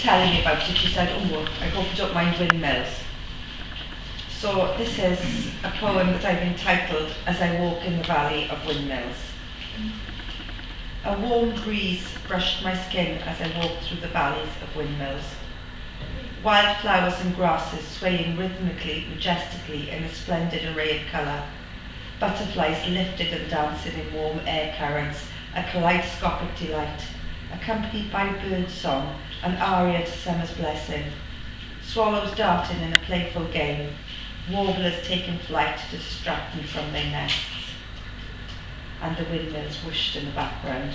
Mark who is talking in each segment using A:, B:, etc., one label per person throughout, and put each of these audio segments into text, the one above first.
A: telling me about it, she said, "Oh, I hope you don't mind windmills." So this is a poem that I've entitled "As I Walk in the Valley of Windmills." A warm breeze brushed my skin as I walked through the valleys of windmills. Wildflowers and grasses swaying rhythmically, majestically in a splendid array of colour. Butterflies lifted and dancing in warm air currents, a kaleidoscopic delight, accompanied by birdsong, an aria to summer's blessing. Swallows darting in a playful game, warblers taking flight to distract me from their nests. And the windmills whooshed in the background.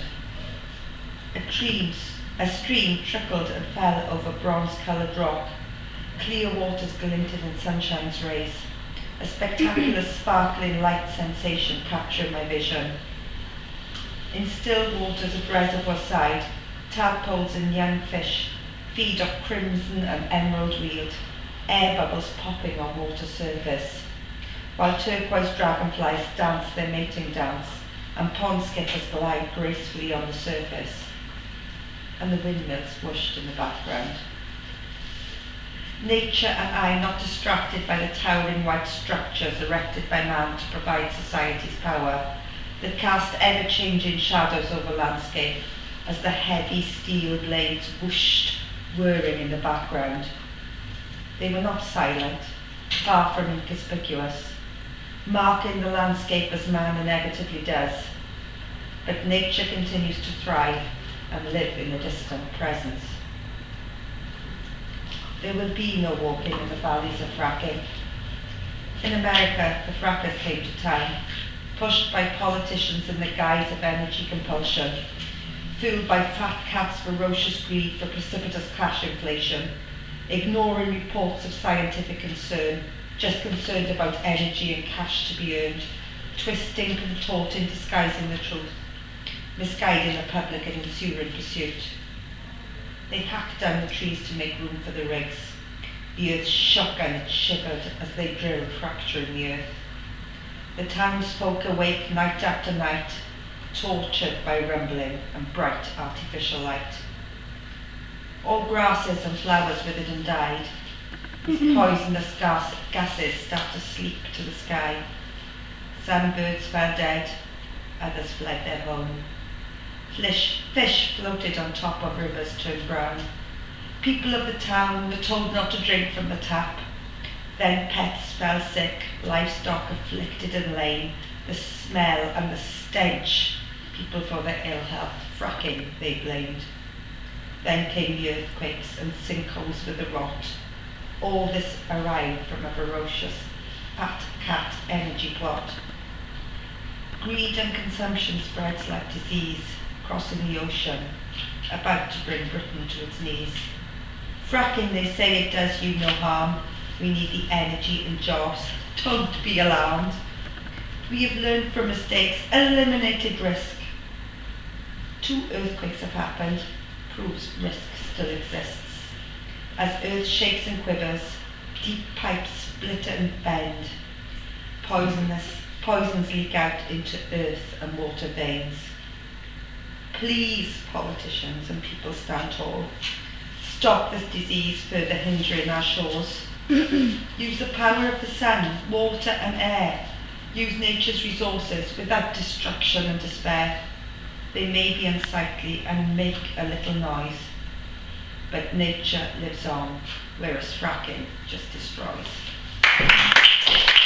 A: A stream trickled and fell over bronze-coloured rock. Clear waters glinted in sunshine's rays. A spectacular sparkling light sensation captured my vision. In still waters of reservoir side, tadpoles and young fish feed off crimson and emerald weald, air bubbles popping on water surface, while turquoise dragonflies dance their mating dance and pond skippers glide gracefully on the surface, and the windmills whooshed in the background. Nature and I not distracted by the towering white structures erected by man to provide society's power, that cast ever-changing shadows over landscape as the heavy steel blades whooshed, whirring in the background. They were not silent, far from inconspicuous, marking the landscape as man inevitably does, but nature continues to thrive and live in the distant presence. There will be no walking in the valleys of Fracking. In America, the frackers came to town, pushed by politicians in the guise of energy compulsion, fueled by fat cats' ferocious greed for precipitous cash inflation, ignoring reports of scientific concern, just concerned about energy and cash to be earned, twisting, contorting, disguising the truth, misguiding the public in ensuing pursuit. They hacked down the trees to make room for the rigs. The earth shook and it shivered as they drilled, fracturing the earth. The townsfolk awake night after night, tortured by rumbling and bright artificial light. All grasses and flowers withered and died, as poisonous gases start to sleep to the sky. Some birds fell dead, others fled their home. Fish floated on top of rivers turned brown. People of the town were told not to drink from the tap. Then pets fell sick, livestock afflicted and lame, the smell and the stench, people for their ill health, fracking they blamed. Then came the earthquakes and sinkholes with the rot. All this arrived from a ferocious fat cat energy plot. Greed and consumption spreads like disease, crossing the ocean, about to bring Britain to its knees. Fracking, they say it does you no harm. We need the energy and jobs. Don't be alarmed. We have learned from mistakes, eliminated risk. 2 earthquakes have happened, proves risk still exists. As earth shakes and quivers, deep pipes split and bend. Poisons leak out into earth and water veins. Please, politicians and people stand tall. Stop this disease further hindering our shores. Use the power of the sun, water and air. Use nature's resources without destruction and despair. They may be unsightly and make a little noise, but nature lives on, whereas fracking just destroys.